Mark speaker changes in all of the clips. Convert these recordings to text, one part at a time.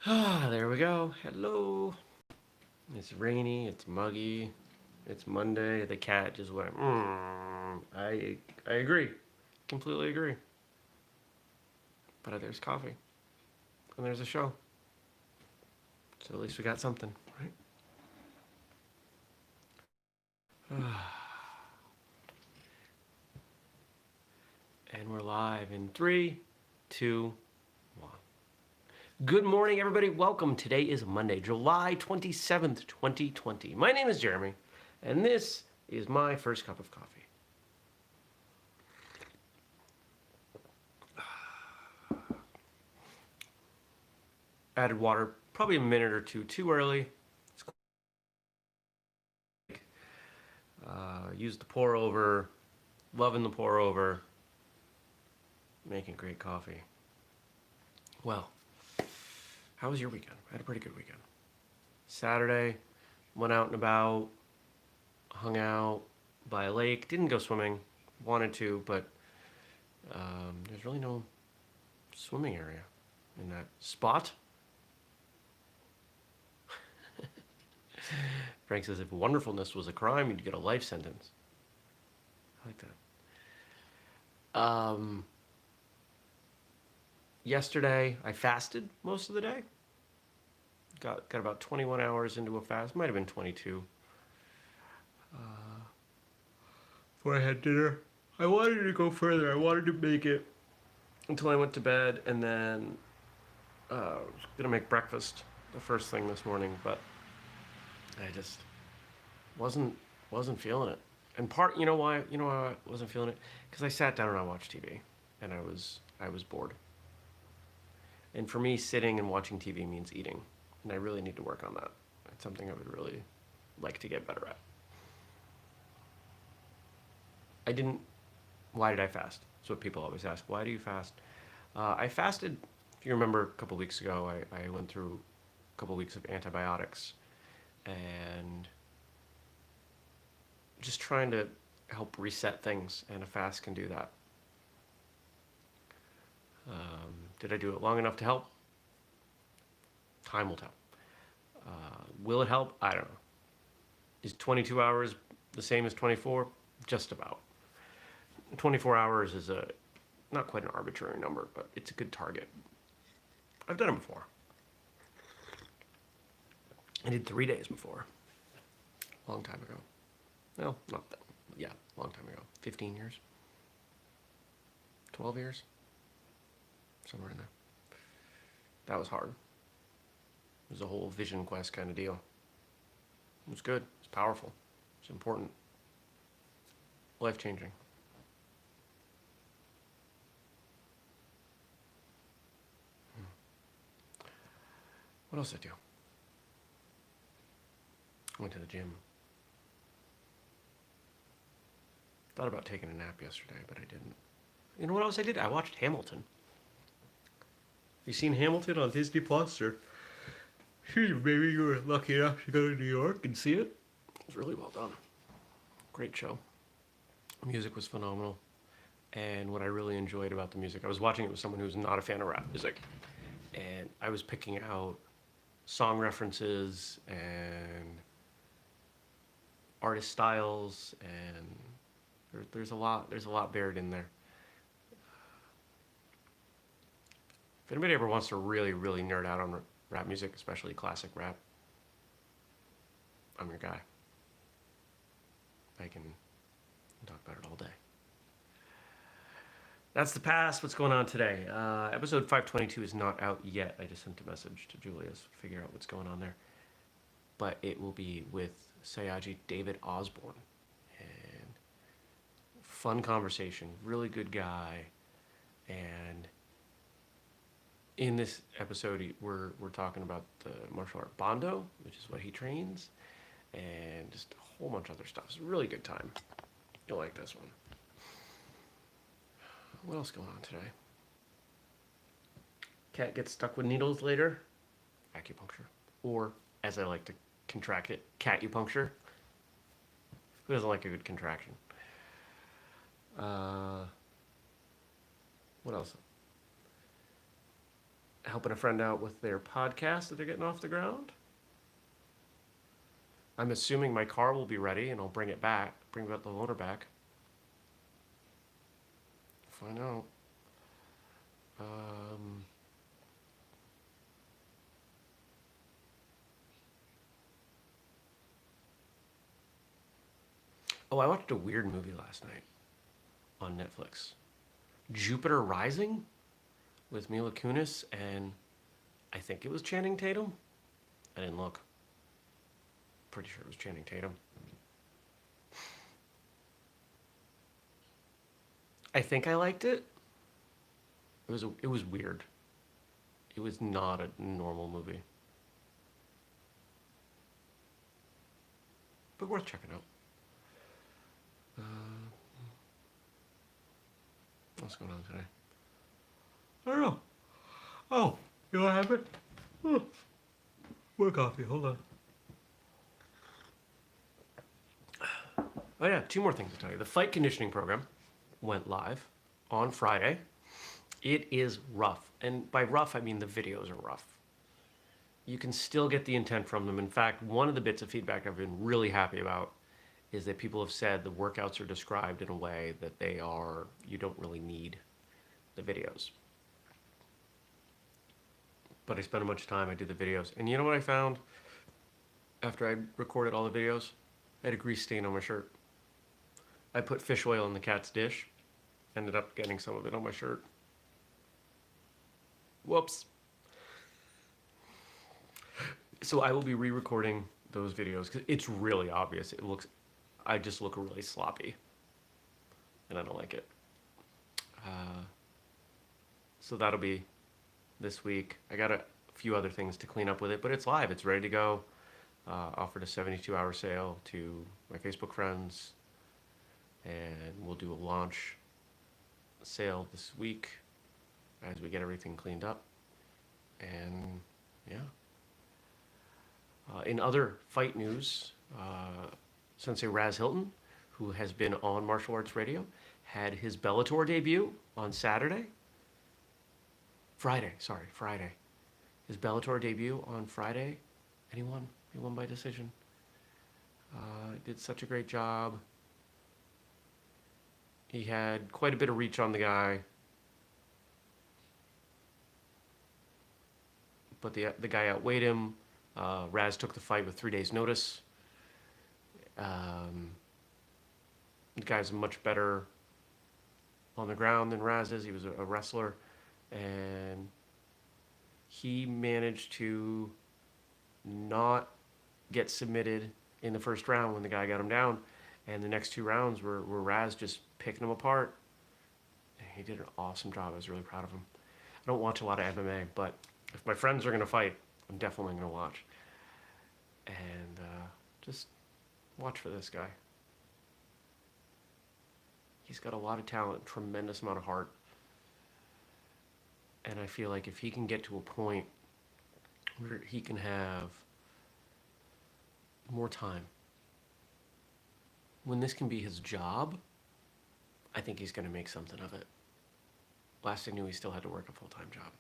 Speaker 1: Ah, there we go. Hello. It's rainy. It's muggy. It's Monday. The cat just went. I agree. Completely agree. But there's coffee and there's a show. So at least we got something, right? And we're live in three, two, one. Good morning, everybody. Welcome. Today is Monday, July 27th, 2020. My name is Jeremy, and this is my first cup of coffee. Added water probably a minute or two too early. Used the pour over, loving the pour over, making great coffee. Well, how was your weekend? I had a pretty good weekend. Saturday, went out and about, hung out by a lake, didn't go swimming, wanted to, but there's really no swimming area in that spot. Frank says if wonderfulness was a crime, you'd get a life sentence. I like that. Yesterday, I fasted most of the day. Got about 21 hours into a fast. Might have been 22. Before I had dinner. I wanted to go further. I wanted to make it until I went to bed, and then I was gonna make breakfast the first thing this morning, but I just wasn't feeling it. And you know why I wasn't feeling it? Because I sat down and I watched TV, and I was bored. And for me, sitting and watching TV means eating, and I really need to work on that. It's something I would really like to get better at. I didn't. Why did I fast? That's what people always ask. Why do you fast? I fasted. If you remember, a couple weeks ago, I went through a couple weeks of antibiotics, and just trying to help reset things, and a fast can do that. Did I do it long enough to help? Time will tell. Will it help? I don't know. Is 22 hours the same as 24? Just about. 24 hours is not quite an arbitrary number, but it's a good target. I've done it before. I did 3 days before. Long time ago. No, not that. Yeah, long time ago. 15 years. 12 years. Somewhere in there. That was hard. It was a whole vision quest kind of deal. It was good. It's powerful. It's important. Life changing. What else did I do? Went to the gym. Thought about taking a nap yesterday, but I didn't. You know what else I did? I watched Hamilton. You seen Hamilton on Disney Plus, or maybe you were lucky enough to go to New York and see it? It was really well done. Great show. Music was phenomenal. And what I really enjoyed about the music, I was watching it with someone who's not a fan of rap music, and I was picking out song references and artist styles, and there's a lot buried in there. If anybody ever wants to really nerd out on rap music, especially classic rap, I'm your guy. I can talk about it all day. That's the past. What's going on today? Episode 522 is not out yet. I just sent a message to Julius to figure out what's going on there. But it will be with Sayaji David Osborne. And fun conversation. Really good guy. And in this episode, we're talking about the martial art Bondo, which is what he trains, and just a whole bunch of other stuff. It's a really good time. You'll like this one. What else going on today? Cat gets stuck with needles later. Acupuncture. Or, as I like to contract it, catupuncture. Who doesn't like a good contraction? What else? helping a friend out with their podcast that they're getting off the ground. I'm assuming my car will be ready and I'll bring it back, bring the loaner back. Find out. Oh, I watched a weird movie last night on Netflix. Jupiter Rising with Mila Kunis and I think it was Channing Tatum. I didn't look. Pretty sure it was Channing Tatum. I think I liked it. It was weird. It was not a normal movie, but worth checking out. What's going on today? I don't know. Oh, you want to have it? Oh, more coffee. Hold on. Oh yeah, two more things to tell you. The fight conditioning program went live on Friday. It is rough, and by rough I mean the videos are rough. You can still get the intent from them. In fact, one of the bits of feedback I've been really happy about is that people have said the workouts are described in a way that you don't really need the videos. But I spend a bunch of time, I do the videos. And you know what I found after I recorded all the videos? I had a grease stain on my shirt. I put fish oil in the cat's dish, ended up getting some of it on my shirt. Whoops. So I will be re-recording those videos because it's really obvious. I just look really sloppy, and I don't like it. So that'll be this week. I got a few other things to clean up with it, but it's live. It's ready to go. Offered a 72-hour sale to my Facebook friends, and we'll do a launch sale this week as we get everything cleaned up. And yeah. In other fight news, Sensei Raz Hilton, who has been on Martial Arts Radio, had his Bellator debut on Friday. His Bellator debut on Friday. Anyone? He won by decision. Did such a great job. He had quite a bit of reach on the guy. But the guy outweighed him. Raz took the fight with 3 days' notice. The guy's much better on the ground than Raz is. He was a wrestler. And he managed to not get submitted in the first round when the guy got him down. And the next 2 rounds were Raz just picking him apart. He did an awesome job. I was really proud of him. I don't watch a lot of MMA, but if my friends are going to fight, I'm definitely going to watch. And just watch for this guy. He's got a lot of talent, tremendous amount of heart. And I feel like if he can get to a point where he can have more time, when this can be his job, I think he's going to make something of it. Last I knew, he still had to work a full-time job.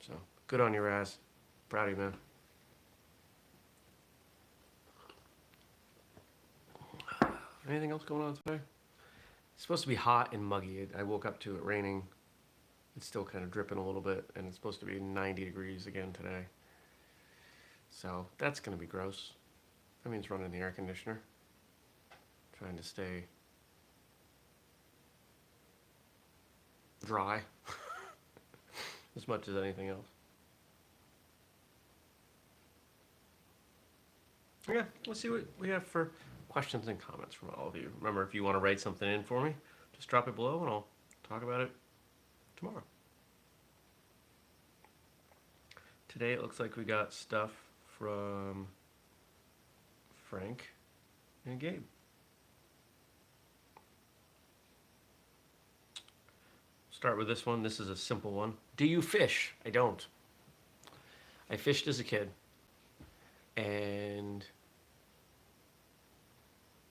Speaker 1: So, good on you, Raz. Proud of you, man. Anything else going on today? It's supposed to be hot and muggy. I woke up to it raining. It's still kind of dripping a little bit, and it's supposed to be 90 degrees again today. So that's going to be gross. That means running the air conditioner. Trying to stay dry as much as anything else. Yeah, let's see what we have for questions and comments from all of you. Remember, if you want to write something in for me, just drop it below and I'll talk about it tomorrow. Today it looks like we got stuff from Frank and Gabe. Start with this one. This is a simple one. Do you fish? I don't. I fished as a kid. And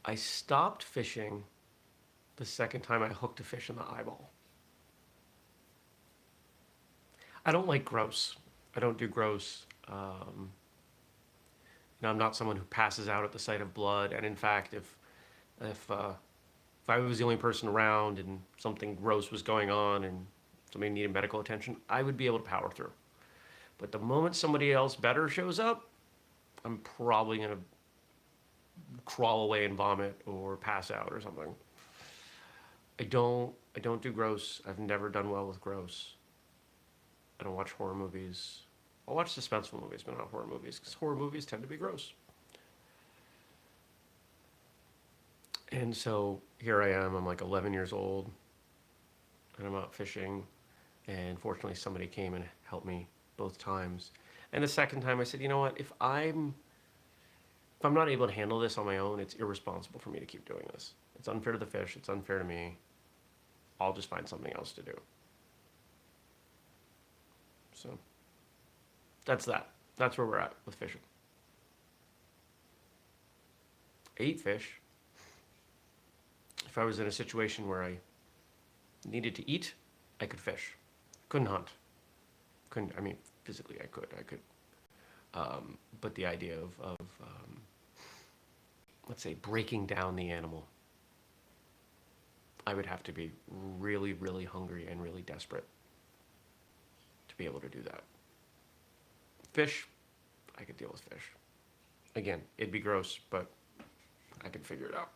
Speaker 1: I stopped fishing the second time I hooked a fish in the eyeball. I don't like gross. I don't do gross. I'm not someone who passes out at the sight of blood. And in fact, if uh, if I was the only person around and something gross was going on and somebody needed medical attention, I would be able to power through. But the moment somebody else better shows up, I'm probably gonna crawl away and vomit or pass out or something. I don't do gross. I've never done well with gross. I don't watch horror movies. I'll watch suspenseful movies, but not horror movies, because horror movies tend to be gross. And so here I am. I'm like 11 years old, and I'm out fishing. And fortunately, somebody came and helped me both times. And the second time, I said, you know what? If I'm not able to handle this on my own, it's irresponsible for me to keep doing this. It's unfair to the fish. It's unfair to me. I'll just find something else to do. So that's that. That's where we're at with fishing. I eat fish. If I was in a situation where I needed to eat, I could fish. Couldn't hunt. I mean, physically I could. But the idea of let's say, breaking down the animal, I would have to be really, really hungry and really desperate to be able to do that. Fish, I could deal with fish. Again, it'd be gross, but I could figure it out.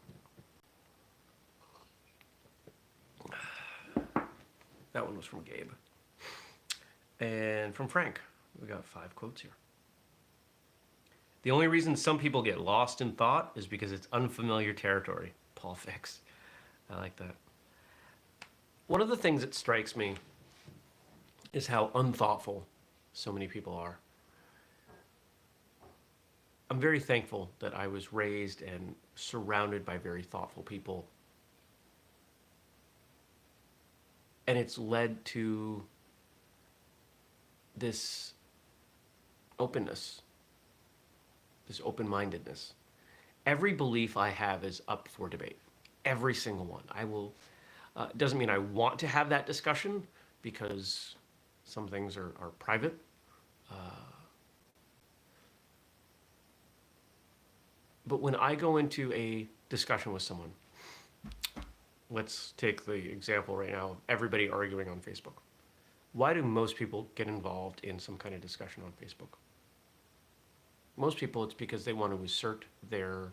Speaker 1: That one was from Gabe. And from Frank, we got 5 quotes here. The only reason some people get lost in thought is because it's unfamiliar territory. Paul Fix. I like that. One of the things that strikes me is how unthoughtful so many people are. I'm very thankful that I was raised and surrounded by very thoughtful people. And it's led to this openness, this open-mindedness. Every belief I have is up for debate. Every single one. I will. Doesn't mean I want to have that discussion because some things are private. But when I go into a discussion with someone, let's take the example right now of everybody arguing on Facebook. Why do most people get involved in some kind of discussion on Facebook? Most people, it's because they want to assert that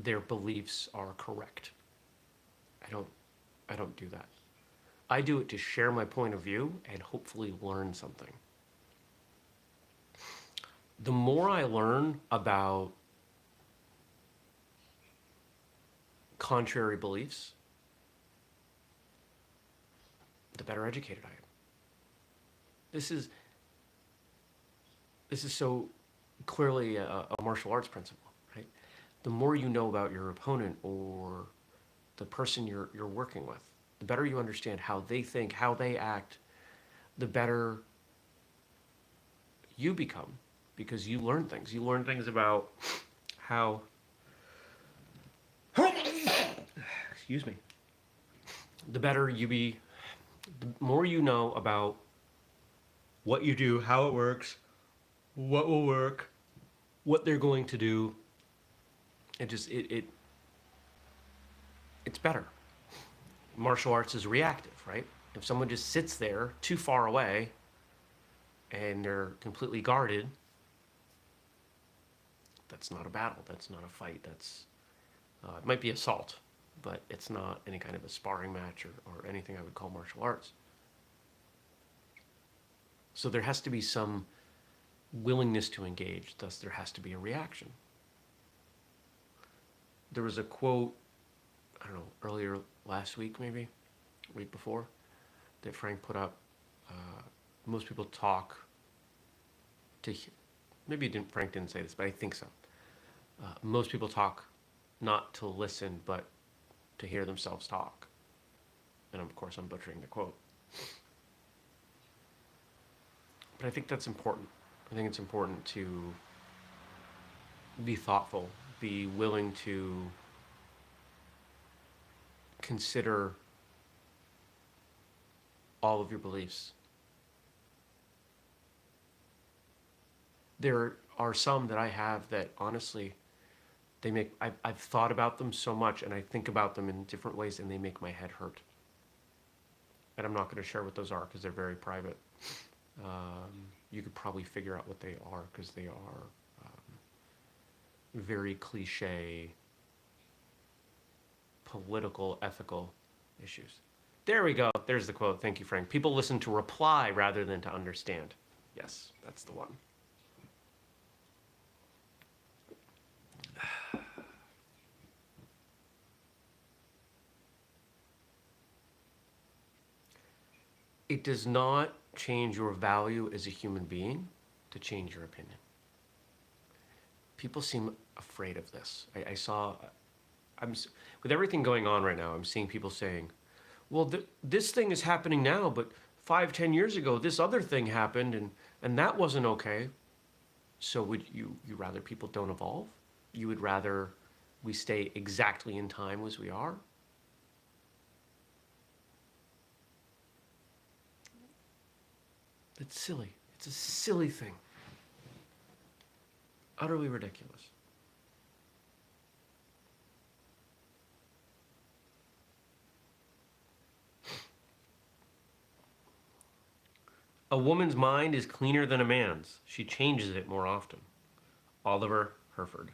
Speaker 1: their beliefs are correct. I don't do that. I do it to share my point of view and hopefully learn something. The more I learn about contrary beliefs, the better educated I am. This is so clearly a martial arts principle, right? The more you know about your opponent or the person you're working with, the better you understand how they think, how they act, the better you become, because you learn things. You learn things about how, excuse me, the better you be, the more you know about what you do, how it works, what will work, what they're going to do. It's better. Martial arts is reactive, right? If someone just sits there too far away and they're completely guarded, that's not a battle. That's not a fight. It might be assault, but it's not any kind of a sparring match or anything I would call martial arts. So there has to be some willingness to engage, thus there has to be a reaction. There was a quote, I don't know, earlier last week maybe, week before, that Frank put up. Most people talk to, maybe Frank didn't say this, but I think so. Most people talk not to listen, but to hear themselves talk. And of course I'm butchering the quote. But I think that's important. I think it's important to be thoughtful, be willing to consider all of your beliefs There are some that I have that honestly, I've thought about them so much and I think about them in different ways and they make my head hurt. And I'm not going to share what those are because they're very private. You could probably figure out what they are because they are very cliche political, ethical issues. There we go. There's the quote. Thank you, Frank. People listen to reply rather than to understand. Yes, that's the one. It does not change your value as a human being to change your opinion. People seem afraid of this. With everything going on right now, I'm seeing people saying, well, this thing is happening now, but 5-10 years ago, this other thing happened and that wasn't okay. So would you rather people don't evolve? You would rather we stay exactly in time as we are? It's silly. It's a silly thing. Utterly ridiculous. A woman's mind is cleaner than a man's. She changes it more often. Oliver Herford.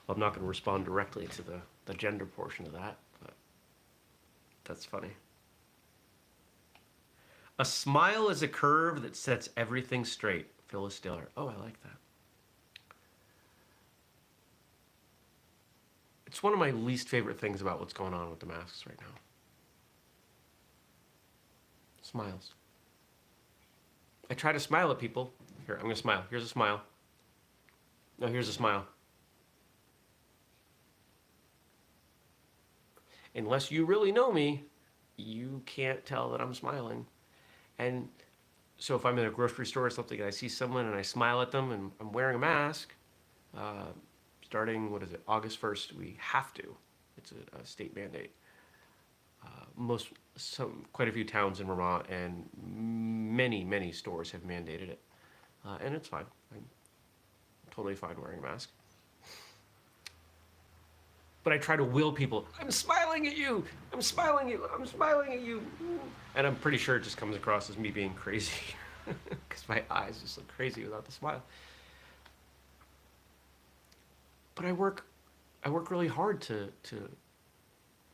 Speaker 1: Well, I'm not going to respond directly to the gender portion of that, but that's funny. A smile is a curve that sets everything straight. Phyllis Diller. Oh, I like that. It's one of my least favorite things about what's going on with the masks right now. Smiles. I try to smile at people. Here, I'm going to smile. Here's a smile. No, here's a smile. Unless you really know me, you can't tell that I'm smiling. And so if I'm in a grocery store or something and I see someone and I smile at them and I'm wearing a mask, starting, August 1st, we have to. It's a state mandate. Quite a few towns in Vermont and many stores have mandated it. And it's fine. I'm totally fine wearing a mask. But I try to will people, I'm smiling at you, I'm smiling at you, I'm smiling at you. And I'm pretty sure it just comes across as me being crazy because my eyes just look crazy without the smile. But I work really hard to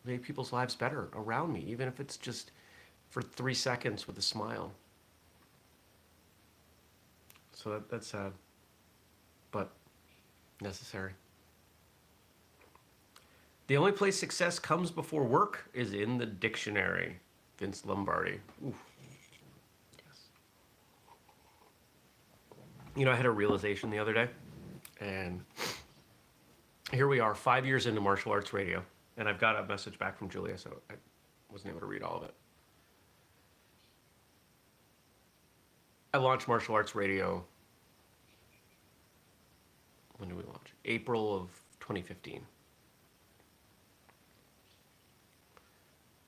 Speaker 1: make people's lives better around me, even if it's just for 3 seconds with a smile. So that's sad, but necessary. The only place success comes before work is in the dictionary. Vince Lombardi. Oof. Yes. You know, I had a realization the other day, and here we are 5 years into martial arts radio, and I've got a message back from Julia, so I wasn't able to read all of it. I launched martial arts radio. When did we launch? April of 2015.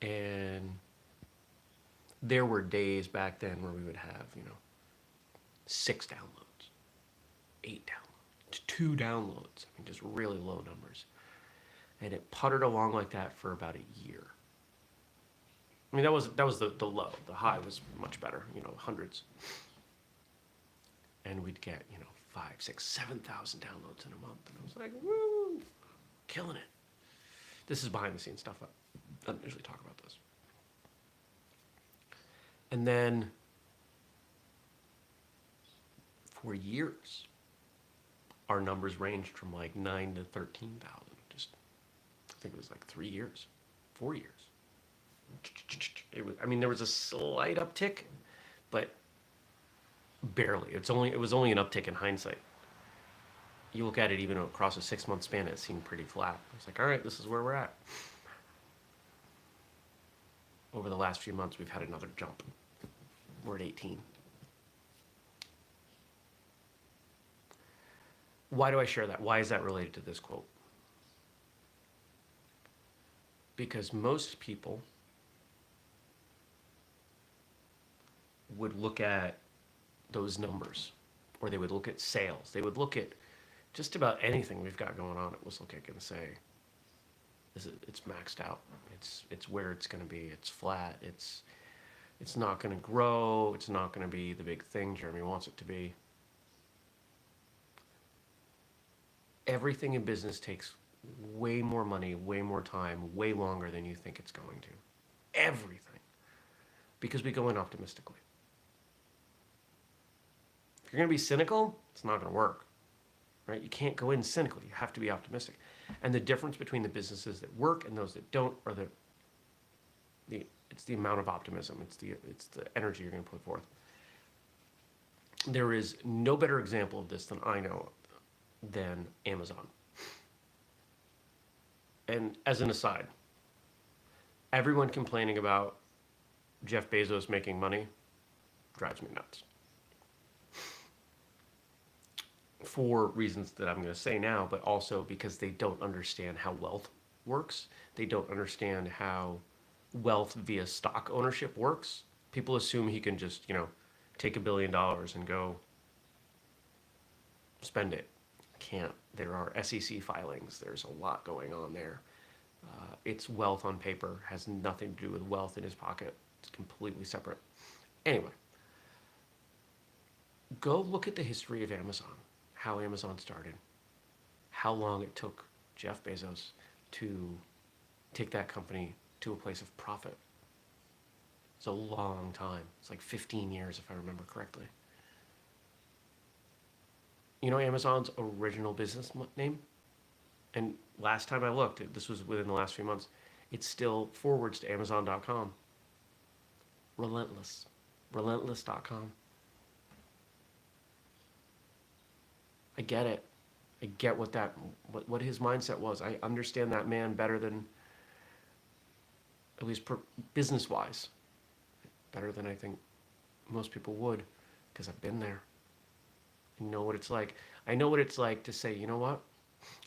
Speaker 1: And there were days back then where we would have, 6 downloads, 8 downloads, 2 downloads. I mean, just really low numbers. And it puttered along like that for about a year. I mean, that was the low. The high was much better, hundreds. And we'd get, 5, 6, 7,000 downloads in a month. And I was like, woo, killing it. This is behind the scenes stuff. I don't usually talk about this. And then for years, our numbers ranged from like 9 to 13,000. Just, I think it was like 3 years, 4 years. There was a slight uptick, but barely. It was only an uptick in hindsight. You look at it even across a 6-month span, it seemed pretty flat. I was like, all right, this is where we're at. Over the last few months, we've had another jump. We're at 18. Why do I share that? Why is that related to this quote? Because most people would look at those numbers, or they would look at sales. They would look at just about anything we've got going on at Whistlekick and say, it's maxed out. It's where it's going to be. It's flat. It's not going to grow. It's not going to be the big thing Jeremy wants it to be. Everything in business takes way more money, way more time, way longer than you think it's going to. Everything. Because we go in optimistically. If you're going to be cynical, it's not going to work. Right? You can't go in cynical. You have to be optimistic. And the difference between the businesses that work and those that don't are it's the amount of optimism. It's the energy you're going to put forth. There is no better example of this than I know than Amazon. And as an aside, everyone complaining about Jeff Bezos making money drives me nuts. For reasons that I'm going to say now, but also because they don't understand how wealth works. They don't understand how wealth via stock ownership works. People assume he can just, take $1 billion and go spend it. Can't. There are SEC filings. There's a lot going on there. It's wealth on paper. Has nothing to do with wealth in his pocket. It's completely separate. Anyway, go look at the history of Amazon. How Amazon started. How long it took Jeff Bezos to take that company to a place of profit. It's a long time. It's like 15 years, if I remember correctly. You know Amazon's original business name? And last time I looked, this was within the last few months, it still forwards to Amazon.com. Relentless. Relentless.com. I get it. I get what his mindset was. I understand that man better than, at least business-wise, better than I think most people would, because I've been there. I know what it's like. I know what it's like to say, you know what?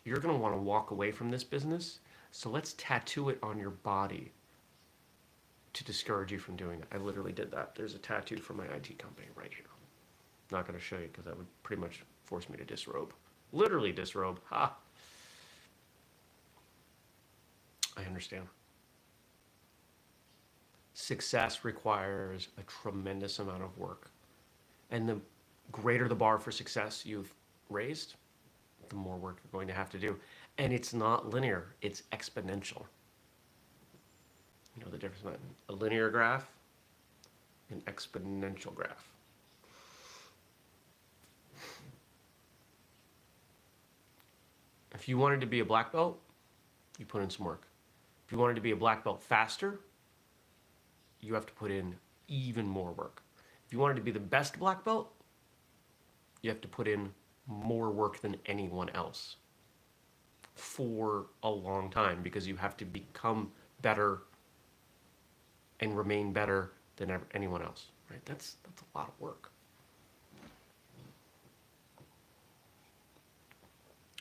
Speaker 1: You're going to want to walk away from this business, so let's tattoo it on your body to discourage you from doing it. I literally did that. There's a tattoo from my IT company right here. I'm not going to show you because that would pretty much force me to disrobe. Literally disrobe. Ha! I understand. Success requires a tremendous amount of work. And the greater the bar for success you've raised, the more work you're going to have to do. And it's not linear, it's exponential. You know the difference between a linear graph and an exponential graph. If you wanted to be a black belt, you put in some work. If you wanted to be a black belt faster, you have to put in even more work. If you wanted to be the best black belt, you have to put in more work than anyone else for a long time, because you have to become better and remain better than anyone else, right? That's a lot of work.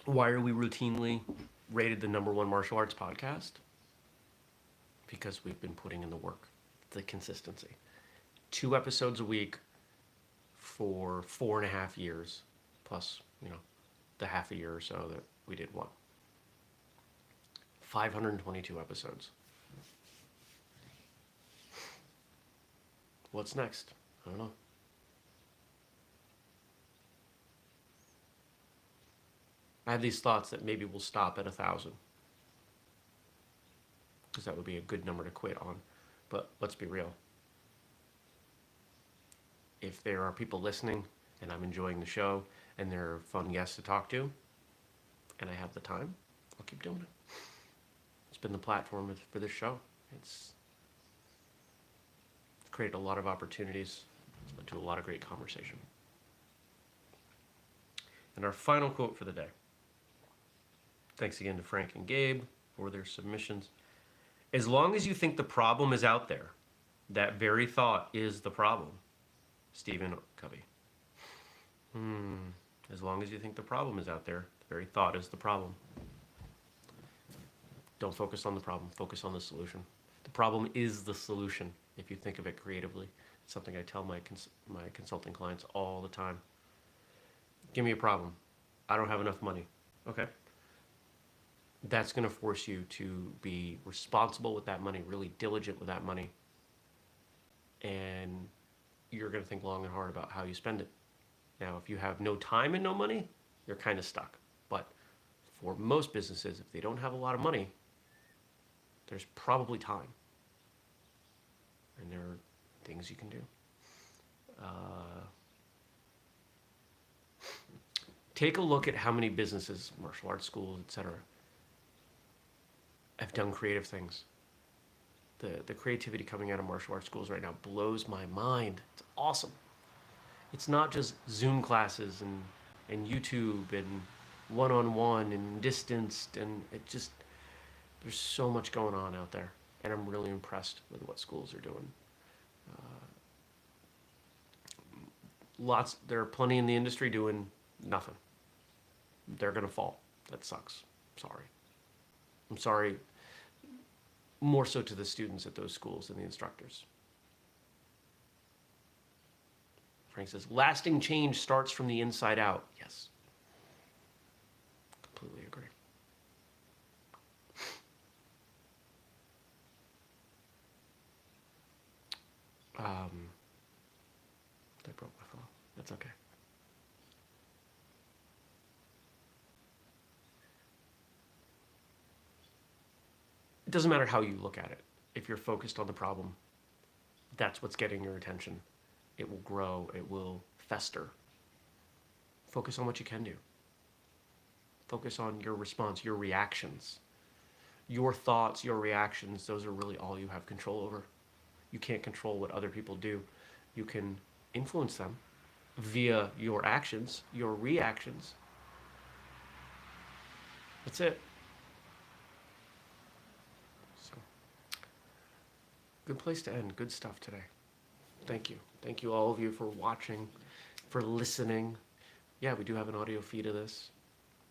Speaker 1: Why are we routinely rated the #1 martial arts podcast? Because we've been putting in the work, the consistency. 2 episodes a week for 4.5 years, plus, the half a year or so that we did one. 522 episodes. What's next? I don't know. I have these thoughts that maybe we'll stop at 1,000. Because that would be a good number to quit on. But let's be real. If there are people listening and I'm enjoying the show and there are fun guests to talk to and I have the time, I'll keep doing it. It's been the platform for this show. It's created a lot of opportunities. It's led to a lot of great conversation. And our final quote for the day. Thanks again to Frank and Gabe for their submissions. As long as you think the problem is out there, that very thought is the problem. Stephen Covey. As long as you think the problem is out there, the very thought is the problem. Don't focus on the problem, focus on the solution. The problem is the solution. if you think of it creatively. It's something I tell my consulting clients all the time. Give me a problem. I don't have enough money. Okay. That's going to force you to be responsible with that money, really diligent with that money. And you're going to think long and hard about how you spend it. Now, if you have no time and no money, you're kind of stuck. But for most businesses, if they don't have a lot of money, there's probably time. And there are things you can do. Take a look at how many businesses, martial arts schools, etc., have done creative things. The creativity coming out of martial arts schools right now blows my mind. It's awesome. It's not just Zoom classes and YouTube and one-on-one and distanced, and it just, there's so much going on out there, and I'm really impressed with what schools are doing. There are plenty in the industry doing nothing. They're gonna fall. That sucks. Sorry. I'm sorry, more so to the students at those schools than the instructors. Frank says, lasting change starts from the inside out. Yes. Completely agree. I broke my phone. That's okay. It doesn't matter how you look at it. If you're focused on the problem, that's what's getting your attention. It will grow. It will fester. Focus on what you can do. Focus on your response, your reactions. Your thoughts, your reactions, those are really all you have control over. You can't control what other people do. You can influence them via your actions, your reactions. That's it. So, good place to end. Good stuff today. Thank you. Thank you all of you for watching, for listening. Yeah, we do have an audio feed of this.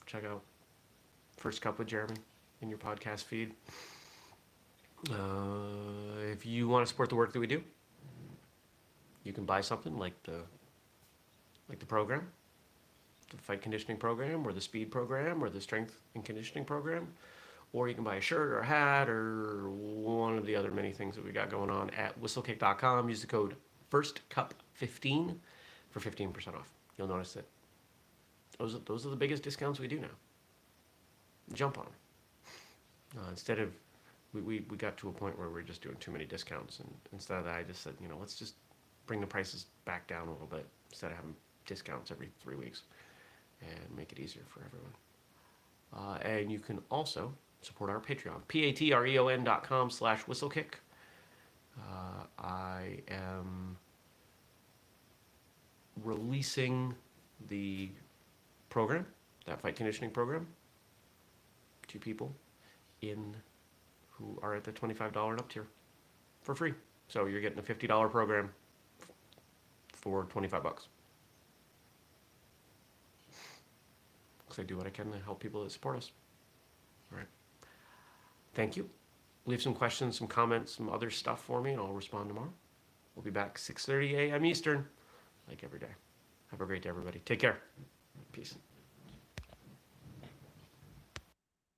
Speaker 1: Check out First Cup with Jeremy in your podcast feed. If you want to support the work that we do, you can buy something like the program, the fight conditioning program, or the speed program, or the strength and conditioning program, or you can buy a shirt or a hat or one of the other many things that we got going on at whistlekick.com. Use the code FIRSTCUP15 for 15% off. You'll notice that those are the biggest discounts we do now. Jump on them. Instead of, we got to a point where we're just doing too many discounts, and instead of that, I just said, let's just bring the prices back down a little bit instead of having discounts every 3 weeks and make it easier for everyone. And you can also support our Patreon, patreon.com/whistlekick. I am releasing the program, that fight conditioning program, to people who are at the $25 and up tier for free. So you're getting a $50 program for $25. Because I do what I can to help people that support us. All right. Thank you. Leave some questions, some comments, some other stuff for me, and I'll respond tomorrow. We'll be back 6:30 a.m. Eastern, like every day. Have a great day, everybody. Take care. Peace.